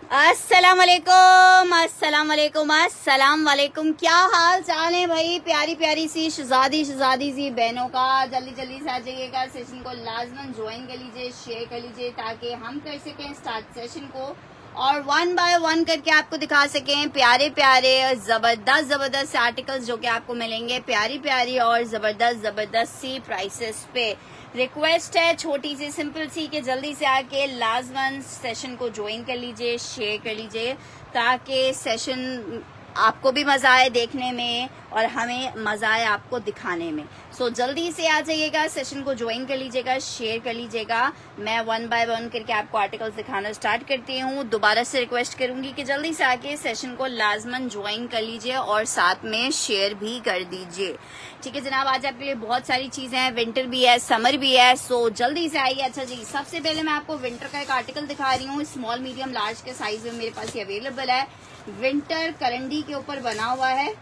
अस्सलाम वालेकुम, अस्सलाम वालेकुम, अस्सलाम वालेकुम। क्या हाल चाल है भाई? प्यारी प्यारी सी शहजादी सी बहनों का जल्दी जल्दी से आ जाइएगा। सेशन को लाजमन ज्वाइन कर लीजिए, शेयर कर लीजिए ताकि हम कर सकें स्टार्ट सेशन को और वन बाय वन करके आपको दिखा सकें प्यारे प्यारे जबरदस्त आर्टिकल्स जो कि आपको मिलेंगे प्यारी प्यारी और जबरदस्त सी प्राइसेस पे। रिक्वेस्ट है छोटी सी सिंपल सी कि जल्दी से आके लाजमन सेशन को ज्वाइन कर लीजिए, शेयर कर लीजिए ताकि सेशन आपको भी मजा आए देखने में और हमें मजा आए आपको दिखाने में। सो जल्दी से आ जाइएगा, सेशन को ज्वाइन कर लीजिएगा, शेयर कर लीजिएगा। मैं वन बाय वन करके आपको आर्टिकल्स दिखाना स्टार्ट करती हूँ। दोबारा से रिक्वेस्ट करूंगी कि जल्दी से आके सेशन को लाजमन ज्वाइन कर लीजिए और साथ में शेयर भी कर दीजिए। ठीक है जनाब, आज आपके लिए बहुत सारी चीजें हैं, विंटर भी है, समर भी है, सो जल्दी से आइए। अच्छा जी, सबसे पहले मैं आपको विंटर का एक आर्टिकल दिखा रही हूँ। स्मॉल मीडियम लार्ज के साइज में मेरे पास ये अवेलेबल है। विंटर करंडी के ऊपर बना हुआ है।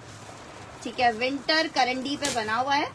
ठीक है, विंटर करंडी पे बना हुआ है।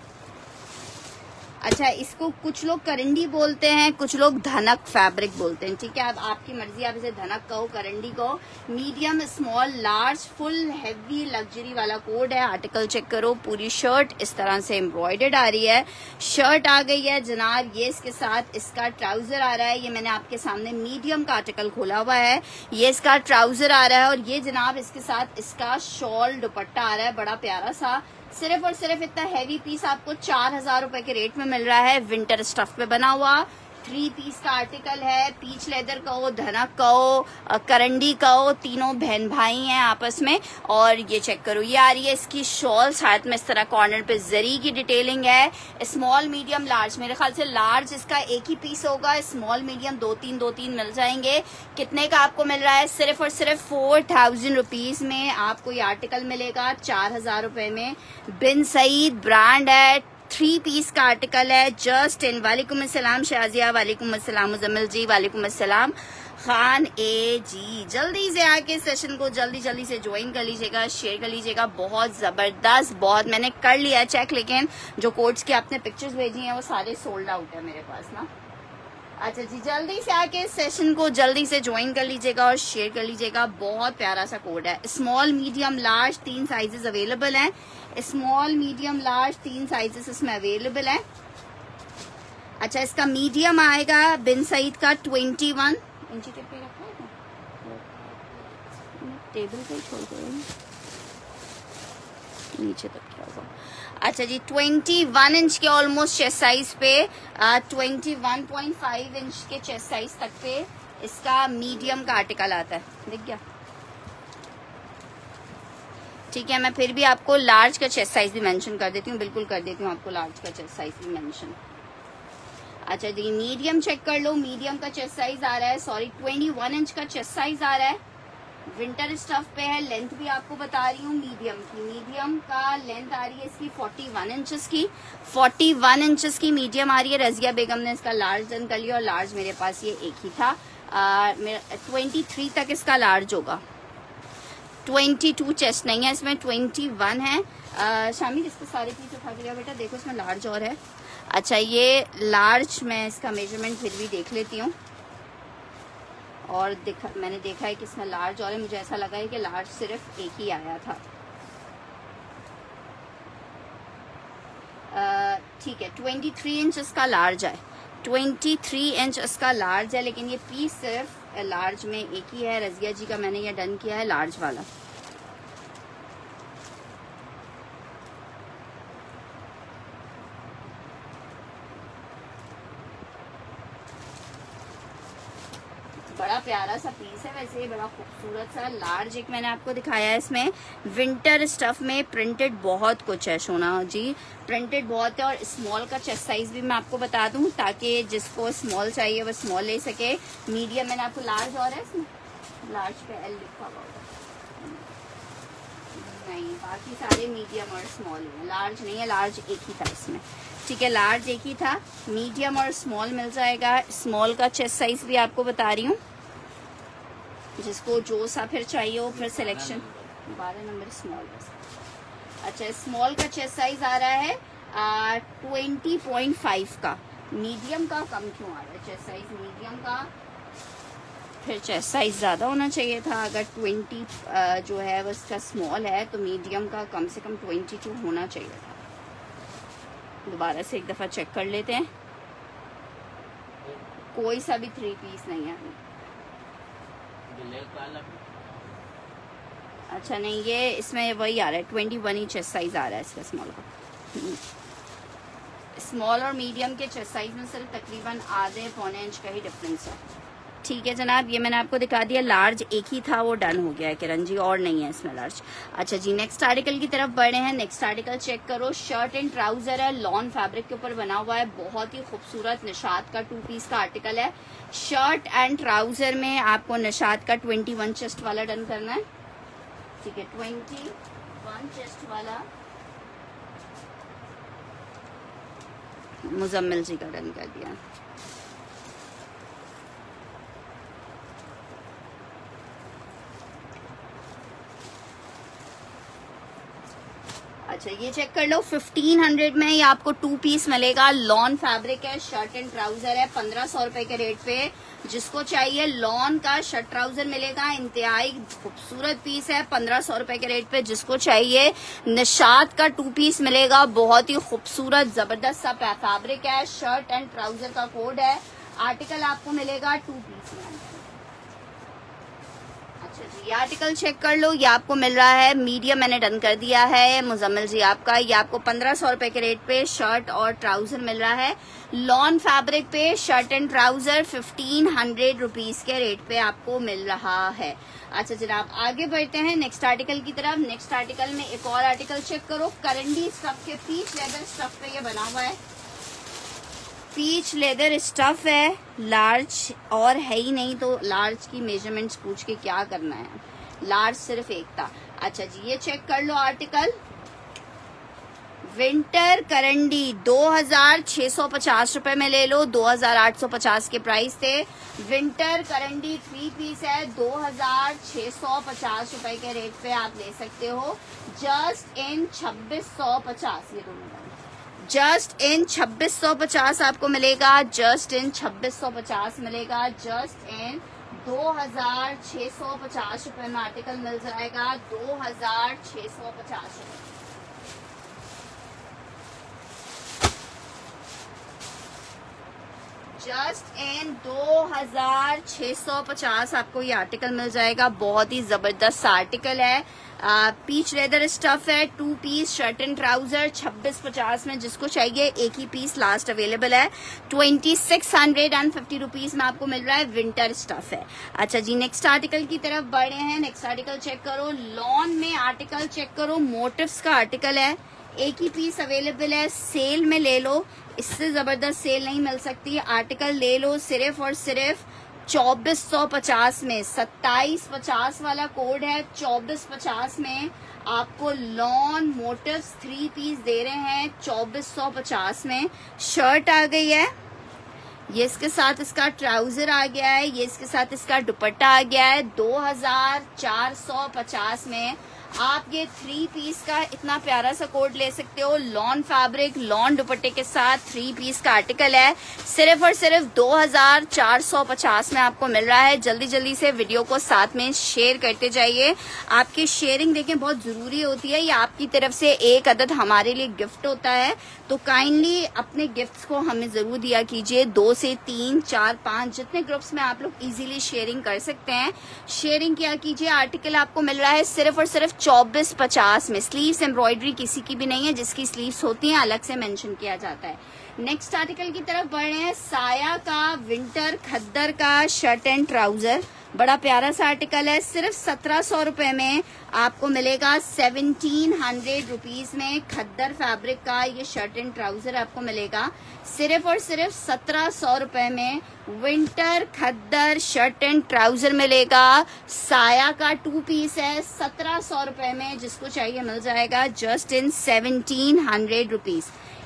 अच्छा, इसको कुछ लोग करंडी बोलते हैं, कुछ लोग धनक फैब्रिक बोलते हैं। ठीक है, अब आपकी मर्जी, आप इसे धनक कहो, करंडी कहो। Medium, small, large, full heavy luxury वाला कोड है। आर्टिकल चेक करो, पूरी शर्ट इस तरह से एम्ब्रॉयडर्ड आ रही है। शर्ट आ गई है जनाब, ये इसके साथ इसका ट्राउजर आ रहा है। ये मैंने आपके सामने मीडियम का आर्टिकल खोला हुआ है। ये इसका ट्राउजर आ रहा है और ये जनाब इसके साथ इसका शॉल दुपट्टा आ रहा है, बड़ा प्यारा सा। सिर्फ और सिर्फ इतना हैवी पीस आपको 4000 रुपए के रेट में मिल रहा है। विंटर स्टफ पे बना हुआ 3 पीस का आर्टिकल है। पीच लेदर कहो, धनक कहो, करंडी कहो, तीनों बहन भाई हैं आपस में। और ये चेक करो, ये आ रही है इसकी शॉल, साथ में इस तरह कॉर्नर पे जरी की डिटेलिंग है। स्मॉल, मीडियम, लार्ज, मेरे ख्याल से लार्ज इसका एक ही पीस होगा। स्मॉल मीडियम दो तीन मिल जाएंगे। कितने का आपको मिल रहा है? सिर्फ और सिर्फ 4000 रुपीज में आपको ये आर्टिकल मिलेगा, 4000 रुपए में। बिन सईद ब्रांड है, 3 पीस का आर्टिकल है। Just in. वालेकुम अस्सलाम शाजिया, वालेकुम अस्सलाम मुजम्मिल जी, वालेकुम अस्सलाम खान ए जी। जल्दी से आके सेशन को जल्दी से ज्वाइन कर लीजिएगा, शेयर कर लीजिएगा। बहुत जबरदस्त, बहुत मैंने कर लिया चेक, लेकिन जो कोड्स की आपने पिक्चर्स भेजी हैं वो सारे सोल्ड आउट है मेरे पास ना। अच्छा जी, जल्दी से आके सेशन को जल्दी से ज्वाइन कर लीजिएगा और शेयर कर लीजिएगा। बहुत प्यारा सा कोड है। Small, medium, large 3 sizes available हैं। स्मॉल, मीडियम, लार्ज 3 साइजेस इसमें अवेलेबल हैं। अच्छा, इसका मीडियम आएगा बिन सईद का 21 इंची टेप पे रखा है, टेबल पे छोड़ दो, नीचे तक क्या होगा। अच्छा जी, 21 इंच के ऑलमोस्ट चेस्ट साइज पे, 21.5 इंच के चेस्ट साइज तक पे इसका मीडियम का आर्टिकल आता है। दिख गया? ठीक है, मैं फिर भी आपको लार्ज का चेस्ट साइज भी मेंशन कर देती हूँ, बिल्कुल कर देती हूँ आपको लार्ज का चेस्ट साइज भी मेंशन। अच्छा जी, मीडियम चेक कर लो। मीडियम का चेस्ट साइज आ रहा है, 21 इंच का चेस्ट साइज आ रहा है। विंटर स्टफ पे है। लेंथ भी आपको बता रही हूँ मीडियम की। मीडियम का लेंथ आ रही है इसकी 41 इंचेस की। 41 इंचेस की मीडियम आ रही है। रजिया बेगम ने इसका लार्ज डन कर लिया और लार्ज मेरे पास ये एक ही था। मेरा 23 तक इसका लार्ज होगा। 22 चेस्ट नहीं है इसमें, 21 है। शामिल इसके सारे पीस उठा के लिया बेटा, देखो इसमें लार्ज और है। अच्छा, ये लार्ज, मैं इसका मेजरमेंट फिर भी देख लेती हूँ और मैंने देखा है कि इसमें लार्ज और है। मुझे ऐसा लगा है कि लार्ज सिर्फ एक ही आया था। ठीक है, 23 इंच इसका लार्ज है। 23 इंच इसका लार्ज है, लेकिन ये पीस सिर्फ लार्ज में एक ही है। रजिया जी का मैंने ये डन किया है लार्ज वाला। बड़ा प्यारा सा पीस है, वैसे बड़ा खूबसूरत सा लार्ज एक मैंने आपको दिखाया है। इसमें विंटर स्टफ में प्रिंटेड बहुत कुछ है सोना जी, प्रिंटेड बहुत है। और स्मॉल का चेस्ट साइज भी मैं आपको बता दूं ताकि जिसको स्मॉल चाहिए वो स्मॉल ले सके। मीडियम मैंने आपको लार्ज और है इसमें, लार्ज पे एल लिखा हुआ नहीं, बाकी सारे मीडियम और स्मॉल है, लार्ज नहीं है। लार्ज एक ही था इसमें। ठीक है, लार्ज एक ही था। मीडियम और स्मॉल मिल जाएगा। स्मॉल का चेस्ट साइज भी आपको बता रही हूँ, जिसको जो सा फिर चाहिए हो फिर सिलेक्शन। 12 number small. अच्छा, स्मॉल का चेस्ट साइज आ रहा है 20.5 का। मीडियम का कम क्यों आ रहा है चेस्ट साइज? मीडियम का फिर चेस्ट साइज ज़्यादा होना चाहिए था। अगर 20 जो है वो इसका स्मॉल है तो मीडियम का कम से कम 22 होना चाहिए था। दोबारा से एक दफ़ा चेक कर लेते हैं। कोई सा भी 3 पीस नहीं है। अच्छा नहीं, ये इसमें वही आ रहा है 21 ही चेस्ट साइज आ रहा है इसका स्मॉल का। स्मॉल और मीडियम के चेस्ट साइज में सिर्फ तकरीबन आधे पौने इंच का ही डिफरेंस है। ठीक है जनाब, ये मैंने आपको दिखा दिया। लार्ज एक ही था, वो डन हो गया है किरण जी, और नहीं है इसमें लार्ज। अच्छा जी, नेक्स्ट आर्टिकल की तरफ बढ़े हैं। नेक्स्ट आर्टिकल चेक करो। शर्ट एंड ट्राउजर है, लॉन फैब्रिक के ऊपर बना हुआ है। बहुत ही खूबसूरत निशात का 2 पीस का आर्टिकल है। शर्ट एंड ट्राउजर में आपको निशात का 21 चेस्ट वाला डन करना है। ठीक है, 21 चेस्ट वाला मुजम्मिल जी का डन कर दिया। अच्छा ये चेक कर लो, 1500 में ये आपको 2 पीस मिलेगा। लॉन फैब्रिक है, शर्ट एंड ट्राउजर है, 1500 रुपए के रेट पे। जिसको चाहिए लॉन का शर्ट ट्राउजर मिलेगा। इंतहाई खूबसूरत पीस है, 1500 रुपए के रेट पे। जिसको चाहिए निशात का 2 पीस मिलेगा। बहुत ही खूबसूरत जबरदस्त सा फैब्रिक है। शर्ट एंड ट्राउजर का कोड है। आर्टिकल आपको मिलेगा 2 पीस में। अच्छा जी, ये आर्टिकल चेक कर लो, ये आपको मिल रहा है मीडियम, मैंने डन कर दिया है मुजम्मिल जी आपका। ये आपको 1500 रुपए के रेट पे शर्ट और ट्राउजर मिल रहा है। लॉन फैब्रिक पे शर्ट एंड ट्राउजर 1500 रुपीज के रेट पे आपको मिल रहा है। अच्छा जनाब, आगे बढ़ते हैं नेक्स्ट आर्टिकल की तरफ। नेक्स्ट आर्टिकल में एक और आर्टिकल चेक करो। करंडी स्टफ के पीच लेदर स्टफ पे ये बना हुआ है। पीच लेदर स्टफ है, लार्ज और है ही नहीं तो लार्ज की मेजरमेंट्स पूछ के क्या करना है। लार्ज सिर्फ एक था। अच्छा जी, ये चेक कर लो आर्टिकल। विंटर करंडी 2650 रुपए में ले लो। 2850 के प्राइस थे। विंटर करंडी 3 पीस है, 2650 रुपए के रेट पे आप ले सकते हो। जस्ट इन 2650, ये दोनों जस्ट इन 2650 आपको मिलेगा। जस्ट इन 2650 मिलेगा। जस्ट इन 2650 रुपए में आर्टिकल मिल जाएगा। 2650 रुपए। जस्ट इन 2650 आपको ये आर्टिकल मिल जाएगा। बहुत ही जबरदस्त आर्टिकल है। पीच लेदर स्टफ है, 2 पीस शर्ट एंड ट्राउजर 2650 में। जिसको चाहिए एक ही पीस लास्ट अवेलेबल है। 2650 रुपीज में आपको मिल रहा है। विंटर स्टफ है। अच्छा जी, नेक्स्ट आर्टिकल की तरफ बढ़े हैं। नेक्स्ट आर्टिकल चेक करो। लॉन में आर्टिकल चेक करो। मोटिव्स का आर्टिकल है, एक ही पीस अवेलेबल है। सेल में ले लो, इससे जबरदस्त सेल नहीं मिल सकती। आर्टिकल ले लो सिर्फ और सिर्फ 2450 में। 2750 वाला कोड है। 2450 में आपको लॉन मोटिव्स 3 पीस दे रहे हैं 2450 में। शर्ट आ गई है, ये इसके साथ इसका ट्राउजर आ गया है, ये इसके साथ इसका दुपट्टा आ गया है। 2450 में आप ये 3 पीस का इतना प्यारा सा कोड ले सकते हो। लॉन फैब्रिक, लॉन दुपट्टे के साथ 3 पीस का आर्टिकल है। सिर्फ और सिर्फ 2450 में आपको मिल रहा है। जल्दी जल्दी से वीडियो को साथ में शेयर करते जाइए। आपकी शेयरिंग देखें बहुत जरूरी होती है। ये आपकी तरफ से एक अदद हमारे लिए गिफ्ट होता है, तो काइंडली अपने गिफ्ट्स को हमें जरूर दिया कीजिए। 2 से 3, 4, 5 जितने ग्रुप्स में आप लोग इजीली शेयरिंग कर सकते हैं, शेयरिंग किया कीजिए। आर्टिकल आपको मिल रहा है सिर्फ और सिर्फ 2450 में। स्लीव्स एम्ब्रॉयडरी किसी की भी नहीं है, जिसकी स्लीव्स होती हैं अलग से मेंशन किया जाता है। नेक्स्ट आर्टिकल की तरफ बढ़ रहे हैं। साया का विंटर खद्दर का शर्ट एंड ट्राउजर, बड़ा प्यारा सा आर्टिकल है। सिर्फ 1700 रुपए में आपको मिलेगा। 1700 रुपीज में खद्दर फैब्रिक का ये शर्ट एंड ट्राउजर आपको मिलेगा। सिर्फ और सिर्फ 1700 रुपए में winter khaddar shirt and trouser मिलेगा। साया का 2 पीस है, 1700 रुपए में। जिसको चाहिए मिल जाएगा। Just in 1700 rupees.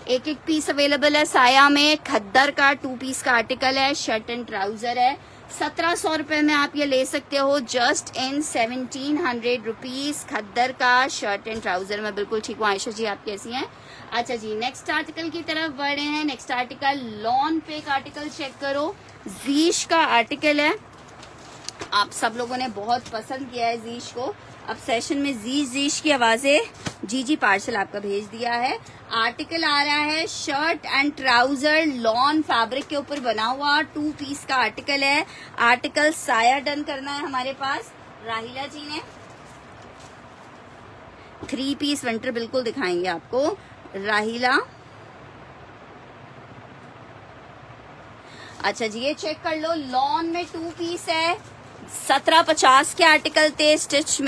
एक एक पीस अवेलेबल है साया में। खद्दर का 2 पीस का आर्टिकल है, शर्ट एंड ट्राउजर है। 1700 रुपए में आप ये ले सकते हो। जस्ट इन 1700 रुपीज खद्दर का शर्ट एंड ट्राउजर। मैं बिल्कुल ठीक हूँ। आयशा जी आप कैसी हैं? अच्छा जी, नेक्स्ट आर्टिकल की तरफ बढ़ रहे हैं। नेक्स्ट आर्टिकल लॉन पे का आर्टिकल चेक करो। जीश का आर्टिकल है, आप सब लोगों ने बहुत पसंद किया है जीश को। अब सेशन में जीश की आवाजें जी पार्सल आपका भेज दिया है। आर्टिकल आ रहा है shirt and trouser lawn fabric के ऊपर बना हुआ 2 पीस का आर्टिकल है। आर्टिकल साया डन करना है हमारे पास। राहिला जी ने 3 पीस विंटर बिल्कुल दिखाएंगे आपको। राहिला, अच्छा जी ये चेक कर लो, लॉन में 2 पीस है। 1750 के आर्टिकल थे। स्टिच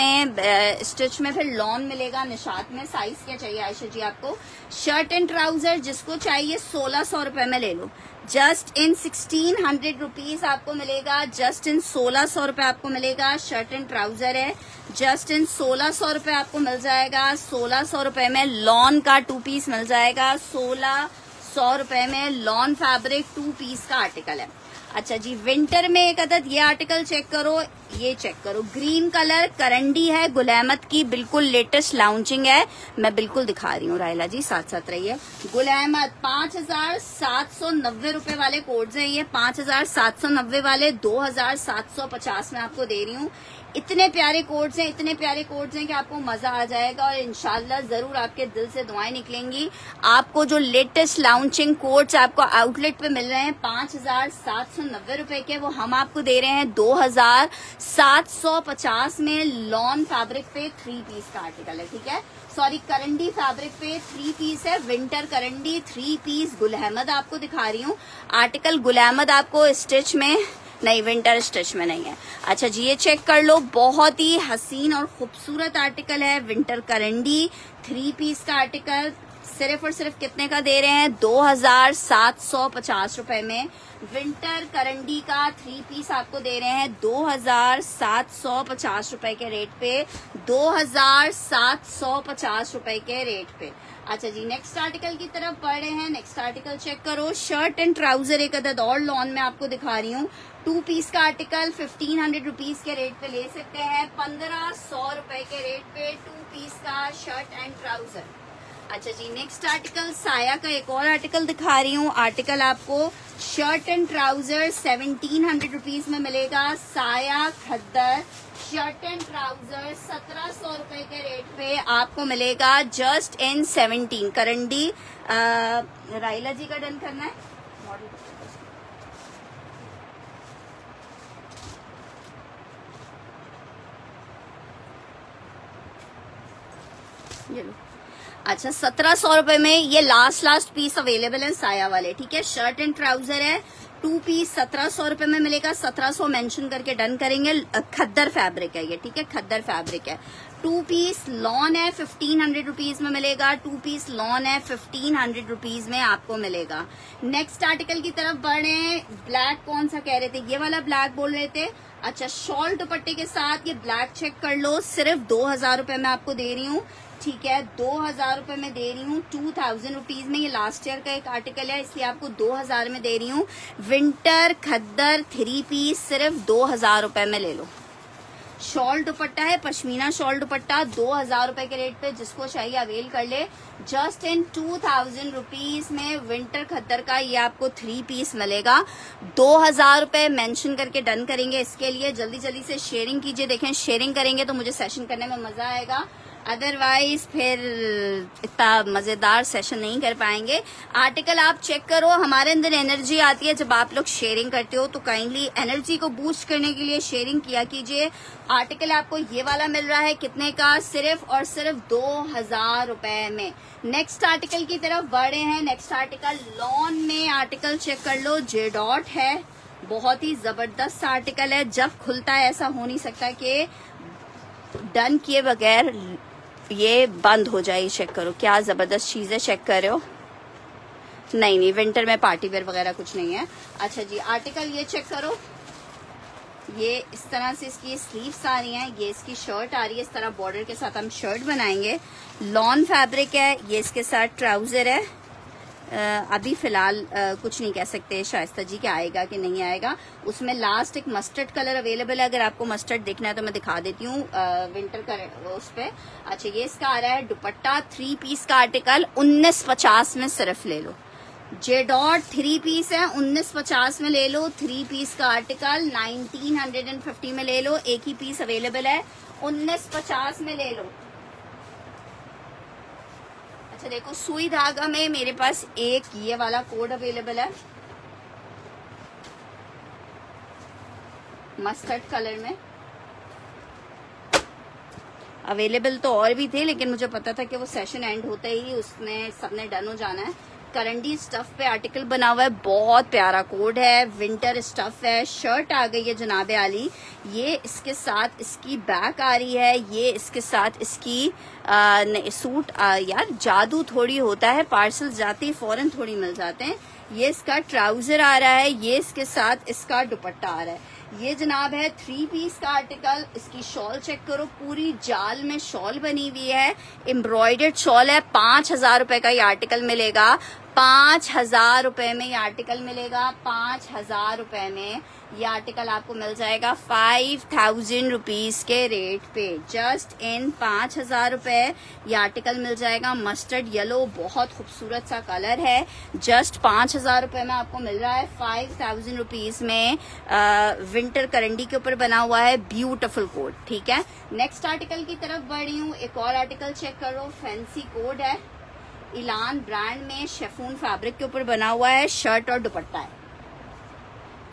में फिर लॉन मिलेगा। निशात में साइज क्या चाहिए आयशा जी आपको? शर्ट एंड ट्राउजर जिसको चाहिए 1600 रुपए में ले लो। जस्ट इन 1600 रुपीज आपको मिलेगा। जस्ट इन 1600 रुपए आपको मिलेगा। शर्ट एंड ट्राउजर है, जस्ट इन 1600 रुपए आपको मिल जाएगा। 1600 रुपए में लॉन का 2 पीस मिल जाएगा। 1600 रुपए में लॉन फैब्रिक 2 पीस का आर्टिकल है। अच्छा जी विंटर में एक अदद ये आर्टिकल चेक करो, ये चेक करो, ग्रीन कलर करंडी है, गुल अहमद की बिल्कुल लेटेस्ट लॉन्चिंग है। मैं बिल्कुल दिखा रही हूँ राहिला जी, साथ साथ रहिए। गुल अहमद 5790 रुपए वाले कोड्स हैं ये। 5790 वाले 2750 में आपको दे रही हूँ। इतने प्यारे कोड्स हैं, इतने प्यारे कोड्स हैं कि आपको मजा आ जाएगा और इंशाल्लाह जरूर आपके दिल से दुआएं निकलेंगी। आपको जो लेटेस्ट लॉन्चिंग कोड्स आपको आउटलेट पे मिल रहे हैं 5790 रुपए के, वो हम आपको दे रहे हैं 2750 में। लॉन फैब्रिक पे 3 पीस का आर्टिकल है, ठीक है। सॉरी, करंडी फैब्रिक पे 3 पीस है। विंटर करंडी 3 पीस गुल अहमद आपको दिखा रही हूँ। आर्टिकल गुल अहमद आपको स्टिच में नहीं, विंटर स्टिच में नहीं है। अच्छा जी ये चेक कर लो, बहुत ही हसीन और खूबसूरत आर्टिकल है। विंटर करंडी 3 पीस का आर्टिकल सिर्फ और सिर्फ कितने का दे रहे हैं? 2750 रुपए में। विंटर करंडी का 3 पीस आपको दे रहे हैं 2750 रुपए के रेट पे। 2750 रुपए के रेट पे। अच्छा जी नेक्स्ट आर्टिकल की तरफ बढ़ रहे हैं। नेक्स्ट आर्टिकल चेक करो, शर्ट एंड ट्राउजर एक अदद और लॉन में आपको दिखा रही हूँ। 2 पीस का आर्टिकल 1500 रुपीज के रेट पे ले सकते हैं। 1500 रुपए के रेट पे 2 पीस का शर्ट एंड ट्राउजर। अच्छा जी नेक्स्ट आर्टिकल साया का एक और आर्टिकल दिखा रही हूँ। आर्टिकल आपको शर्ट एंड ट्राउजर 1700 रुपीज में मिलेगा। साया खद्दर शर्ट एंड ट्राउजर 1700 रुपए के रेट पे आपको मिलेगा। जस्ट इन 17 करंडी। राइला जी का डन करना है। ये लो। अच्छा 1700 रुपए में ये लास्ट पीस अवेलेबल है साया वाले, ठीक है। शर्ट एंड ट्राउजर है 2 पीस 1700 रुपए में मिलेगा। 1700 मेंशन करके डन करेंगे। खद्दर फैब्रिक है ये, ठीक है, खद्दर फैब्रिक है। 2 पीस लॉन है 1500 रुपीज में मिलेगा। 2 पीस लॉन है 1500 रुपीज में आपको मिलेगा। नेक्स्ट आर्टिकल की तरफ बढ़े हैं। ब्लैक कौन सा कह रहे थे? ये वाला ब्लैक बोल रहे थे। अच्छा शॉल दुपट्टे के साथ ये ब्लैक चेक कर लो, सिर्फ 2000 रुपए में आपको दे रही हूँ, ठीक है। 2000 रुपए में दे रही हूँ। 2000 रुपीज में ये लास्ट ईयर का एक आर्टिकल है, इसलिए आपको 2000 में दे रही हूँ। विंटर खद्दर 3 पीस सिर्फ 2000 रुपए में ले लो। शॉल दुपट्टा है, पश्मीना शॉल दुपट्टा 2000 रुपए के रेट पे, जिसको चाहिए अवेल कर ले। जस्ट इन 2000 रुपीज में विंटर खद्दर का ये आपको 3 पीस मिलेगा। 2000 रुपए मेंशन करके डन करेंगे। इसके लिए जल्दी जल्दी से शेयरिंग कीजिए। देखें शेयरिंग करेंगे तो मुझे सेशन करने में मजा आएगा, अदरवाइज फिर इतना मजेदार सेशन नहीं कर पाएंगे। आर्टिकल आप चेक करो, हमारे अंदर एनर्जी आती है जब आप लोग शेयरिंग करते हो, तो काइंडली एनर्जी को बूस्ट करने के लिए शेयरिंग किया कीजिए। आर्टिकल आपको ये वाला मिल रहा है कितने का? सिर्फ और सिर्फ 2000 रुपए में। नेक्स्ट आर्टिकल की तरफ बढ़े हैं। नेक्स्ट आर्टिकल लॉन में आर्टिकल चेक कर लो, जे डॉट है, बहुत ही जबरदस्त आर्टिकल है। जब खुलता है ऐसा हो नहीं सकता कि डन किए बगैर ये बंद हो जाए। चेक करो क्या जबरदस्त चीज है, चेक कर रहे हो? नहीं, विंटर में पार्टी वेयर वगैरह कुछ नहीं है। अच्छा जी आर्टिकल ये चेक करो, ये इस तरह से इसकी स्लीव्स आ रही हैं, ये इसकी शर्ट आ रही है, इस तरह बॉर्डर के साथ हम शर्ट बनाएंगे। लॉन फैब्रिक है, ये इसके साथ ट्राउजर है। अभी फिलहाल कुछ नहीं कह सकते शाइस्ता जी कि आएगा कि नहीं आएगा। उसमें लास्ट एक मस्टर्ड कलर अवेलेबल है, अगर आपको मस्टर्ड देखना है तो मैं दिखा देती हूँ विंटर का उस पे। अच्छा ये इसका आ रहा है दुपट्टा 3 पीस का आर्टिकल 1950 में सिर्फ ले लो। जे डॉट 3 पीस है, 1950 में ले लो। 3 पीस का आर्टिकल 1950 में ले लो। एक ही पीस अवेलेबल है, 1950 में ले लो। अच्छा देखो, सुई धागा में मेरे पास एक ये वाला कोड अवेलेबल है मस्टर्ड कलर में। अवेलेबल तो और भी थे, लेकिन मुझे पता था कि वो सेशन एंड होते ही उसमें सबने डन हो जाना है। करंडी स्टफ पे आर्टिकल बना हुआ है, बहुत प्यारा कोड है, विंटर स्टफ है। शर्ट आ गई है जनाबे आली, ये इसके साथ इसकी बैक आ रही है, ये इसके साथ इसकी सूट। यार जादू थोड़ी होता है, पार्सल जाते ही फौरन थोड़ी मिल जाते हैं। ये इसका ट्राउजर आ रहा है, ये इसके साथ इसका दुपट्टा आ रहा है। ये जनाब है 3 पीस का आर्टिकल। इसकी शॉल चेक करो, पूरी जाल में शॉल बनी हुई है, एम्ब्रॉयडर्ड शॉल है। 5000 रुपए का ये आर्टिकल मिलेगा, 5000 रुपए में ये आर्टिकल मिलेगा। 5000 रुपए में ये आर्टिकल आपको मिल जाएगा 5000 रुपीज के रेट पे। जस्ट इन 5000 रुपए ये आर्टिकल मिल जाएगा। मस्टर्ड येलो, बहुत खूबसूरत सा कलर है। जस्ट 5000 रुपए में आपको मिल रहा है 5000 रुपीज में। विंटर करंडी के ऊपर बना हुआ है, ब्यूटीफुल कोड। ठीक है, नेक्स्ट आर्टिकल की तरफ बढ़ रही हूँ। एक और आर्टिकल चेक करो, फैंसी कोड है, इलान ब्रांड में शेफून फैब्रिक के ऊपर बना हुआ है। शर्ट और दुपट्टा है।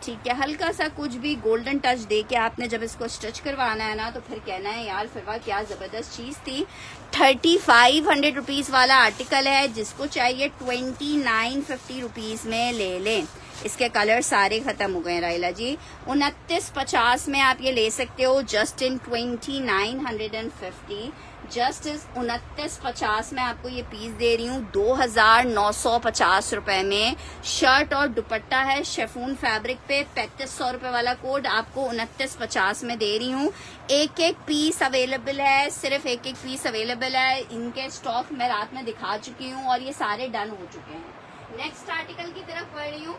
ठीक है, हल्का सा कुछ भी गोल्डन टच दे के आपने जब इसको स्टिच करवाना है ना, तो फिर कहना है यार फिरवा क्या जबरदस्त चीज थी। 3500 रुपीज वाला आर्टिकल है, जिसको चाहिए 2950 रुपीज में ले लें। इसके कलर सारे खत्म हो गए राइला जी। 2950 में आप ये ले सकते हो, जस्ट इन 2950। जस्ट इस 2950 में आपको ये पीस दे रही हूँ 2950 रुपए में। शर्ट और दुपट्टा है शेफून फैब्रिक पे। 3500 रुपए वाला कोड आपको 2950 में दे रही हूँ। एक एक पीस अवेलेबल है, सिर्फ एक एक पीस अवेलेबल है। इनके स्टॉक मैं रात में दिखा चुकी हूँ और ये सारे डन हो चुके हैं। नेक्स्ट आर्टिकल की तरफ बढ़ रही हूँ।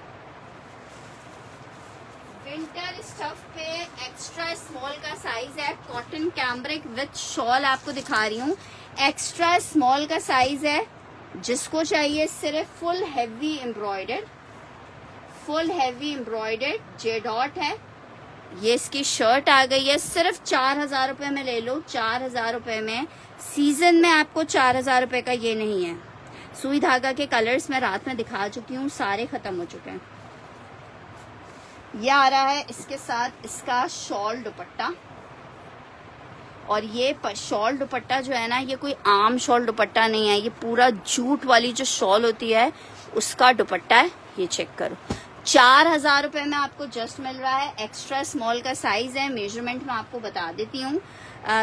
विंटर स्टफ पे एक्स्ट्रा स्मॉल का साइज है, कॉटन कैम्ब्रिक विथ शॉल आपको दिखा रही हूँ। एक्स्ट्रा स्मॉल का साइज है, जिसको चाहिए सिर्फ full heavy embroidered J dot है। ये इसकी शर्ट आ गई है, सिर्फ 4000 रुपए में ले लो। 4000 रुपए में सीजन में आपको 4000 रुपए का ये नहीं है। सुई धागा के कलर्स मैं रात में दिखा चुकी हूँ, सारे खत्म हो चुके हैं। ये आ रहा है इसके साथ इसका शॉल दुपट्टा, और ये शॉल दुपट्टा जो है ना, ये कोई आम शॉल दुपट्टा नहीं है, ये पूरा जूट वाली जो शॉल होती है उसका दुपट्टा है। ये चेक करो, 4000 रुपए में आपको जस्ट मिल रहा है। एक्स्ट्रा स्मॉल का साइज है, मेजरमेंट में आपको बता देती हूँ।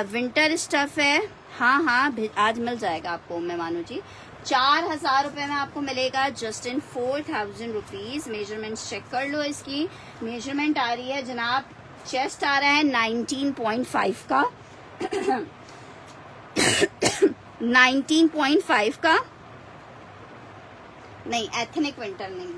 विंटर स्टफ है, हाँ आज मिल जाएगा आपको मेहमानों जी। 4000 रुपए में आपको मिलेगा, just in 4000 rupees. Measurement check कर लो, इसकी मेजरमेंट आ रही है जनाब, चेस्ट आ रहा है 19.5 का 19.5 का नहीं, एथनिक विंटर नहीं,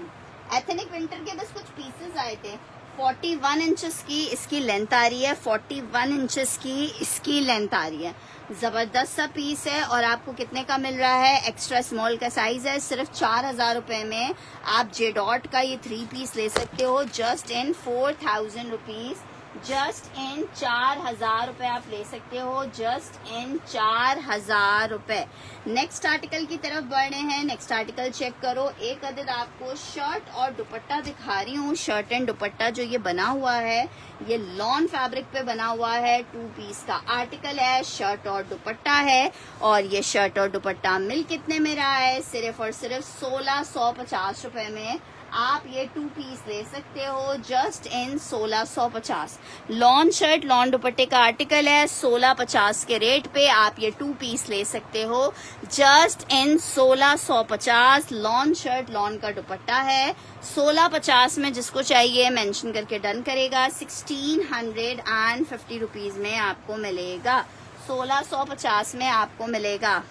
एथनिक विंटर के बस कुछ पीसेस आए थे। 41 इंचेस की इसकी लेंथ आ रही है, 41 इंचेस की इसकी लेंथ आ रही है। जबरदस्त सा पीस है, और आपको कितने का मिल रहा है? एक्स्ट्रा स्मॉल का साइज है, सिर्फ 4000 रुपए में आप जे डॉट का ये 3 पीस ले सकते हो, just in 4000 rupees. Just in 4000 रुपए आप ले सकते हो, जस्ट इन 4000 रुपए। नेक्स्ट आर्टिकल की तरफ बढ़ रहे हैं। नेक्स्ट आर्टिकल चेक करो, एक अदद आपको शर्ट और दुपट्टा दिखा रही हूँ। शर्ट एंड दुपट्टा जो ये बना हुआ है, ये लॉन फैब्रिक पे बना हुआ है। 2 पीस का आर्टिकल है, शर्ट और दुपट्टा है, और ये शर्ट और दुपट्टा मिल कितने में रहा है? सिर्फ और सिर्फ 1650 रुपए में आप ये 2 पीस ले सकते हो, just in 1650। Lawn shirt lawn दुपट्टे का आर्टिकल है, 1650 के रेट पे आप ये 2 पीस ले सकते हो, just in 1650। Lawn shirt lawn का दुपट्टा है, 1650 में जिसको चाहिए मेंशन करके डन करेगा। 1650 रुपीज में आपको मिलेगा, 1650 में आपको मिलेगा।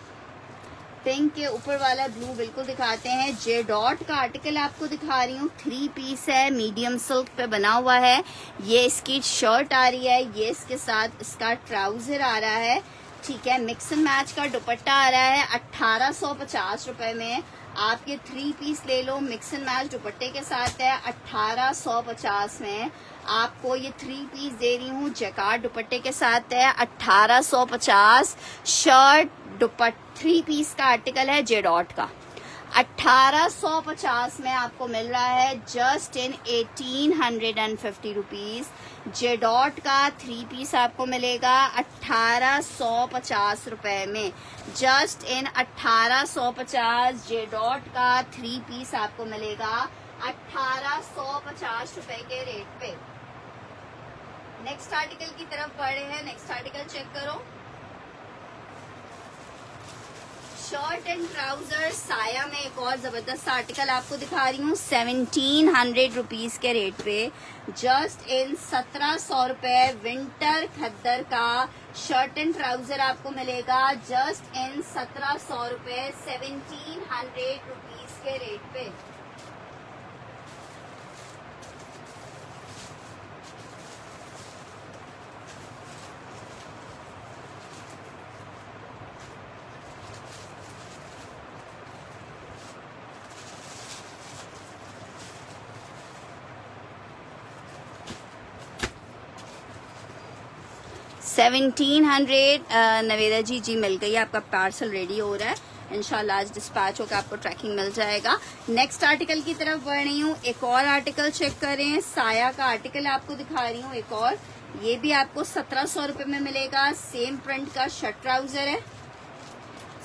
पिंक के ऊपर वाला ब्लू बिल्कुल दिखाते हैं। जे डॉट का आर्टिकल आपको दिखा रही हूँ, 3 पीस है, मीडियम सिल्क पे बना हुआ है। ये इसकी शर्ट आ रही है, ये इसके साथ इसका ट्राउजर आ रहा है, ठीक है। मिक्स एंड मैच का दुपट्टा आ रहा है। 1850 रुपए में आप ये 3 पीस ले लो, मिक्स एंड मैच दुपट्टे के साथ है। 1850 में आपको ये 3 पीस दे रही हूँ, जैकार्ड दुपट्टे के साथ है। 1850 शर्ट दुपट्टा 3 पीस का आर्टिकल है जे डॉट का। 1850 में आपको मिल रहा है just in 1850 rupees. J dot का 3 पीस आपको मिलेगा 1850 रुपए में। जस्ट इन 1850 जे डॉट का 3 पीस आपको मिलेगा 1850 रुपए के रेट पे। नेक्स्ट आर्टिकल की तरफ बढ़ रहे हैं। नेक्स्ट आर्टिकल चेक करो। शर्ट एंड ट्राउजर साया में एक और जबरदस्त आर्टिकल आपको दिखा रही हूँ 1700 रुपीज के रेट पे। जस्ट इन 1700 रुपए विंटर खद्दर का शर्ट एंड ट्राउजर आपको मिलेगा जस्ट इन 1700 रुपए 1700 रुपीज के रेट पे। नवेदा जी मिल गई, आपका पार्सल रेडी हो रहा है। इंशाल्लाह आज डिस्पैच होकर आपको ट्रैकिंग मिल जाएगा। नेक्स्ट आर्टिकल की तरफ बढ़ रही हूँ। एक और आर्टिकल चेक करें। साया का आर्टिकल आपको दिखा रही हूँ एक और। ये भी आपको 1700 रुपए में मिलेगा। सेम प्रिंट का शर्ट ट्राउजर है।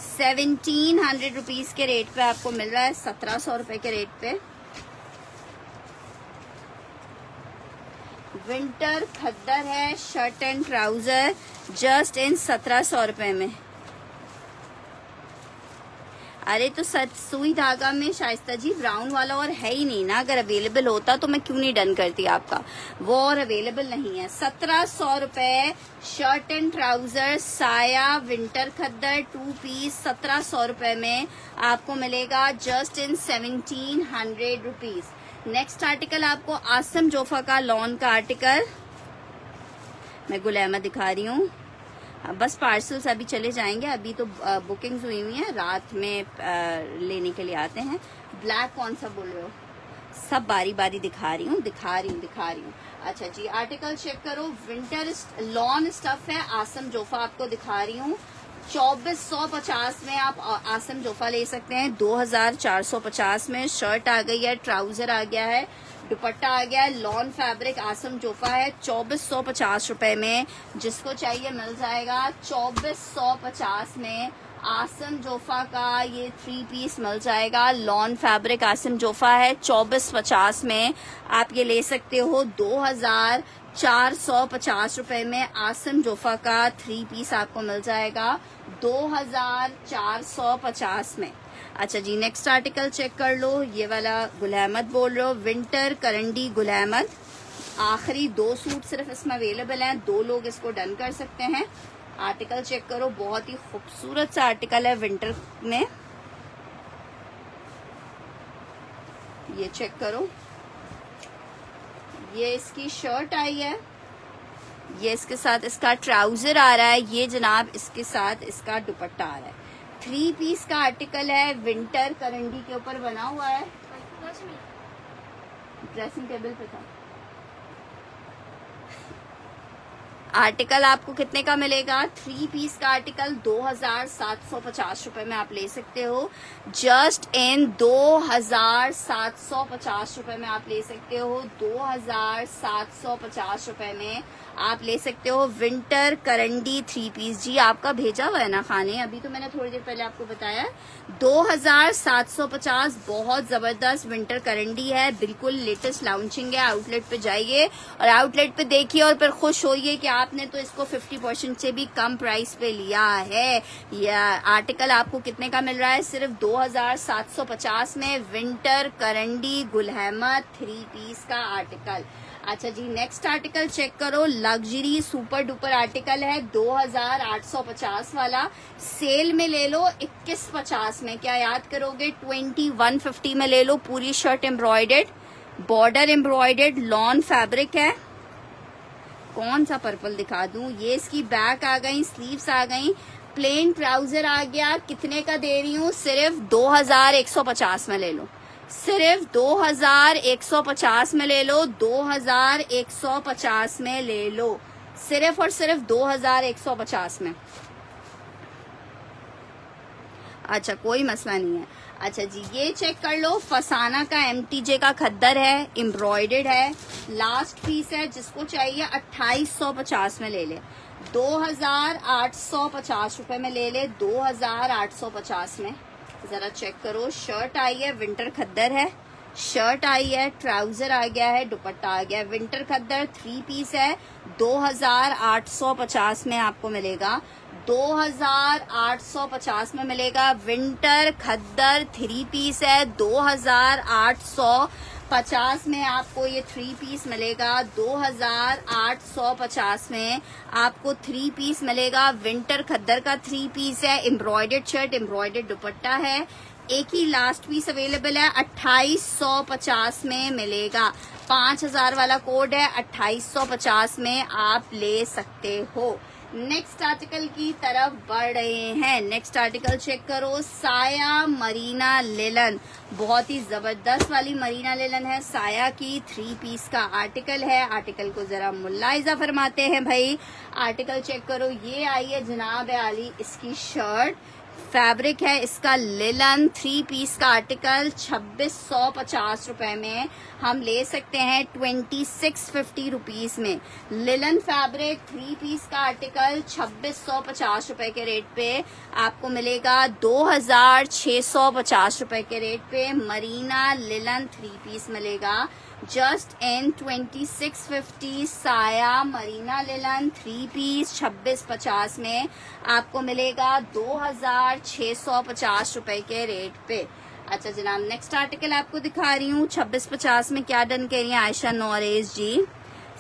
1700 रुपीज के रेट पे आपको मिल रहा है, 1700 रुपए के रेट पे। विंटर खद्दर है shirt and trouser just in 1700 रुपए में। अरे तो सुई धागा में शाइस्ता जी ब्राउन वाला और है ही नहीं ना। अगर अवेलेबल होता तो मैं क्यों नहीं डन करती आपका, वो और अवेलेबल नहीं है। 1700 रुपए शर्ट एंड ट्राउजर साया विंटर खद्दर 2 पीस 1700 रुपए में आपको मिलेगा जस्ट इन 1700 रुपीज। नेक्स्ट आर्टिकल आपको आसम जोफा का लॉन का आर्टिकल मैं गुल अहमद दिखा रही हूँ। बस पार्सल्स अभी चले जाएंगे, अभी तो बुकिंग्स हुई हुई हैं, रात में लेने के लिए आते हैं। ब्लैक कौन सा बोल रहे हो? सब बारी बारी दिखा रही हूँ। अच्छा जी आर्टिकल चेक करो। विंटर लॉन स्टफ है, आसम जोफा आपको दिखा रही हूँ। 2450 में आप आसम जोफा ले सकते हैं। 2450 में शर्ट आ गई है, ट्राउजर आ गया है, दुपट्टा आ गया है। लॉन फैब्रिक आसम जोफा है 2450 रुपए में। जिसको चाहिए मिल जाएगा। 2450 में आसम जोफा का ये 3 पीस मिल जाएगा। लॉन फैब्रिक आसम जोफा है 2450 में आप ये ले सकते हो। 2450 रुपए में आसम जोफा का 3 पीस आपको मिल जाएगा 2450 में। अच्छा जी नेक्स्ट आर्टिकल चेक कर लो। ये वाला गुल अहमद बोल रहे हो, विंटर करंडी गुल अहमद। आखिरी 2 सूट सिर्फ इसमें अवेलेबल हैं, 2 लोग इसको डन कर सकते हैं। आर्टिकल चेक करो, बहुत ही खूबसूरत सा आर्टिकल है विंटर में। ये चेक करो, ये इसकी शर्ट आई है, ये इसके साथ इसका ट्राउजर आ रहा है, ये जनाब इसके साथ इसका दुपट्टा आ रहा है। 3 पीस का आर्टिकल है, विंटर करंडी के ऊपर बना हुआ है। ड्रेसिंग टेबल पे था। आर्टिकल आपको कितने का मिलेगा? 3 पीस का आर्टिकल 2750 रुपए में आप ले सकते हो। जस्ट इन 2750 रुपए में आप ले सकते हो। 2750 रुपए में आप ले सकते हो विंटर करंडी 3 पीस। जी आपका भेजा हुआ है ना खाने, अभी तो मैंने थोड़ी देर पहले आपको बताया। 2750 बहुत जबरदस्त विंटर करंडी है, बिल्कुल लेटेस्ट लॉन्चिंग है। आउटलेट पे जाइए और आउटलेट पे देखिए और फिर खुश होइए कि आपने तो इसको 50% से भी कम प्राइस पे लिया है। यह आर्टिकल आपको कितने का मिल रहा है? सिर्फ 2750 में विंटर करंडी गुल अहमद 3 पीस का आर्टिकल। अच्छा जी नेक्स्ट आर्टिकल चेक करो, लग्जरी सुपर डुपर आर्टिकल है 2850 वाला। सेल में ले लो 2150 में, क्या याद करोगे? 2150 में ले लो। पूरी shirt embroidered, border embroidered, lawn fabric है। कौन सा पर्पल दिखा दूं? ये इसकी बैक आ गई, स्लीव्स आ गई। प्लेन ट्राउजर आ गया, कितने का दे रही हूँ, सिर्फ 2150 में ले लो, सिर्फ 2150 में ले लो, 2150 में ले लो, सिर्फ और सिर्फ 2150 में। अच्छा कोई मसला नहीं है। अच्छा जी ये चेक कर लो, फसाना का MTJ का खद्दर है, एम्ब्रॉयडर्ड है, लास्ट पीस है, जिसको चाहिए 2850 में ले ले, 2850 रुपए में ले ले, 2850 में। जरा चेक करो, शर्ट आई है, विंटर खद्दर है, शर्ट आई है, ट्राउजर आ गया है, दुपट्टा आ गया है, विंटर खद्दर 3 पीस है, 2850 में आपको मिलेगा, 2850 में मिलेगा। विंटर खद्दर 3 पीस है, 2850 में आपको ये 3 पीस मिलेगा, 2850 में आपको 3 पीस मिलेगा। विंटर खद्दर का 3 पीस है, एम्ब्रॉयडर्ड शर्ट, एम्ब्रॉयडर्ड दुपट्टा है, एक ही लास्ट पीस अवेलेबल है, 2850 में मिलेगा। 5000 वाला कोड है, 2850 में आप ले सकते हो। नेक्स्ट आर्टिकल की तरफ बढ़ रहे हैं। नेक्स्ट आर्टिकल चेक करो, साया मरीना लिलन, बहुत ही जबरदस्त वाली मरीना लिलन है, साया की 3 पीस का आर्टिकल है। आर्टिकल को जरा मुलाहिजा फरमाते हैं भाई। आर्टिकल चेक करो, ये आई है जनाब आली इसकी शर्ट, फैब्रिक है इसका लिलन, 3 पीस का आर्टिकल 2650 रुपए में हम ले सकते हैं, 2650 रुपीज में। लिलन फैब्रिक 3 पीस का आर्टिकल 2650 रुपए के रेट पे आपको मिलेगा, 2650 रुपए के रेट पे मरीना लिलन 3 पीस मिलेगा, जस्ट इन 2650। साया मरीना लिलन 3 पीस 2650 में आपको मिलेगा, 2650 रुपए के रेट पे। अच्छा जनाब नेक्स्ट आर्टिकल आपको दिखा रही हूँ, 2650 में क्या डन कर रही है आयशा नोरेज जी,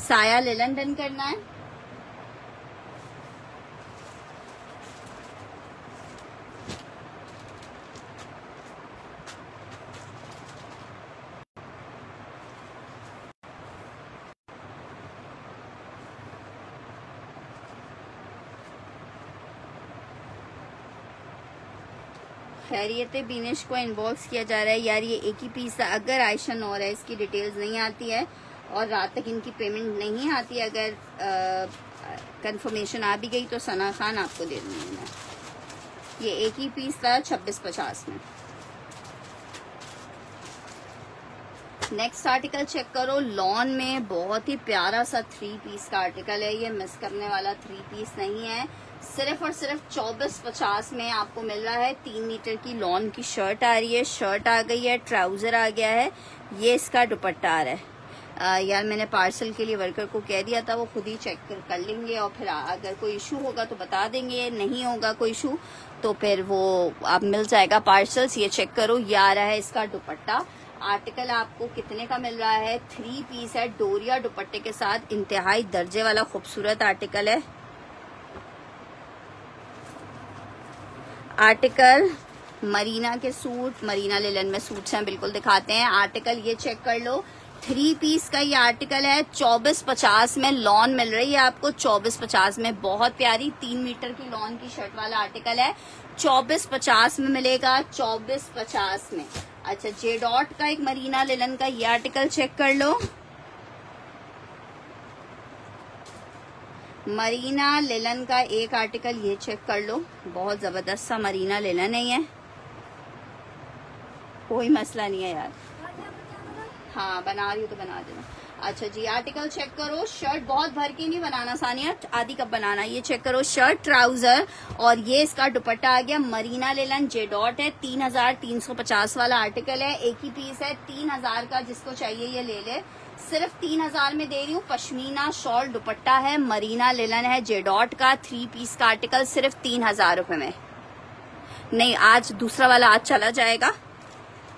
साया लिलन डन करना है। खैरियत बीनिश को इनबॉक्स किया जा रहा है, यार ये एक ही पीस है। अगर आयशा नौर है, इसकी डिटेल्स नहीं आती है और रात तक इनकी पेमेंट नहीं आती, अगर कंफर्मेशन आ भी गई तो सना खान आपको दे दूंगी मैं। ये एक ही पीस था 2650 में। नेक्स्ट आर्टिकल चेक करो, लॉन में बहुत ही प्यारा सा 3 पीस का आर्टिकल है, ये मिस करने वाला 3 पीस नहीं है, सिर्फ और सिर्फ 2450 में आपको मिल रहा है। 3 मीटर की लॉन की शर्ट आ रही है, शर्ट आ गई है, ट्राउजर आ गया है, ये इसका दुपट्टा आ रहा है। यार मैंने पार्सल के लिए वर्कर को कह दिया था, वो खुद ही चेक कर लेंगे और फिर अगर कोई इशू होगा तो बता देंगे, नहीं होगा कोई इशू तो फिर वो आप मिल जाएगा पार्सल्स। ये चेक करो, ये आ रहा है इसका दुपट्टा। आर्टिकल आपको कितने का मिल रहा है, 3 पीस है, डोरिया दुपट्टे के साथ, इंतहाई दर्जे वाला खूबसूरत आर्टिकल है। आर्टिकल मरीना के सूट, मरीना लिलन में सूट्स हैं, बिल्कुल दिखाते हैं। आर्टिकल ये चेक कर लो, 3 पीस का ये आर्टिकल है, 2450 में लॉन मिल रही है आपको, 2450 में। बहुत प्यारी 3 मीटर की लॉन की शर्ट वाला आर्टिकल है, 2450 में मिलेगा, 2450 में। अच्छा जे डॉट का एक मरीना लिलन का ये आर्टिकल चेक कर लो, मरीना लिलन का एक आर्टिकल ये चेक कर लो, बहुत जबरदस्त सा मरीना लिलन है ये, कोई मसला नहीं है यार। हाँ बना रही हूँ तो बना देना। अच्छा जी आर्टिकल चेक करो, शर्ट बहुत भर के नहीं बनाना सानिया, आधी कप बनाना। ये चेक करो, शर्ट ट्राउजर और ये इसका दुपट्टा आ गया, मरीना लिलन जे डॉट है, 3350 वाला आर्टिकल है, एक ही पीस है, 3000 का, जिसको चाहिए ये ले ले, सिर्फ 3000 में दे रही हूँ। पश्मीना शॉल दुपट्टा है, मरीना लिलन है, जे डॉट का 3 पीस का आर्टिकल, सिर्फ 3000 रुपए में। नहीं आज दूसरा वाला आज चला जाएगा,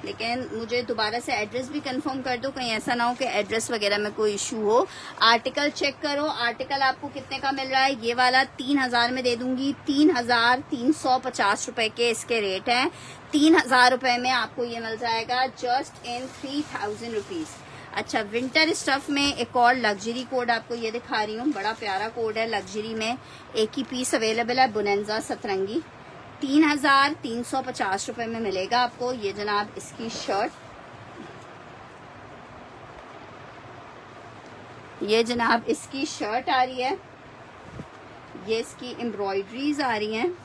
लेकिन मुझे दोबारा से एड्रेस भी कंफर्म कर दो, कहीं ऐसा ना हो कि एड्रेस वगैरह में कोई इशू हो। आर्टिकल चेक करो, आर्टिकल आपको कितने का मिल रहा है, ये वाला 3000 में दे दूंगी, 3350 रुपए के इसके रेट हैं। 3000 रुपए में आपको ये मिल जाएगा, जस्ट इन 3000 रुपीज। अच्छा, विंटर स्टफ में एक और लग्जरी कोड आपको ये दिखा रही हूँ, बड़ा प्यारा कोड है लग्जरी में, एक ही पीस अवेलेबल है, बुनेंजा सतरंगी, 3,350 रुपए में मिलेगा आपको। ये जनाब इसकी शर्ट, ये जनाब इसकी शर्ट आ रही है, ये इसकी एम्ब्रॉयडरीज आ रही हैं,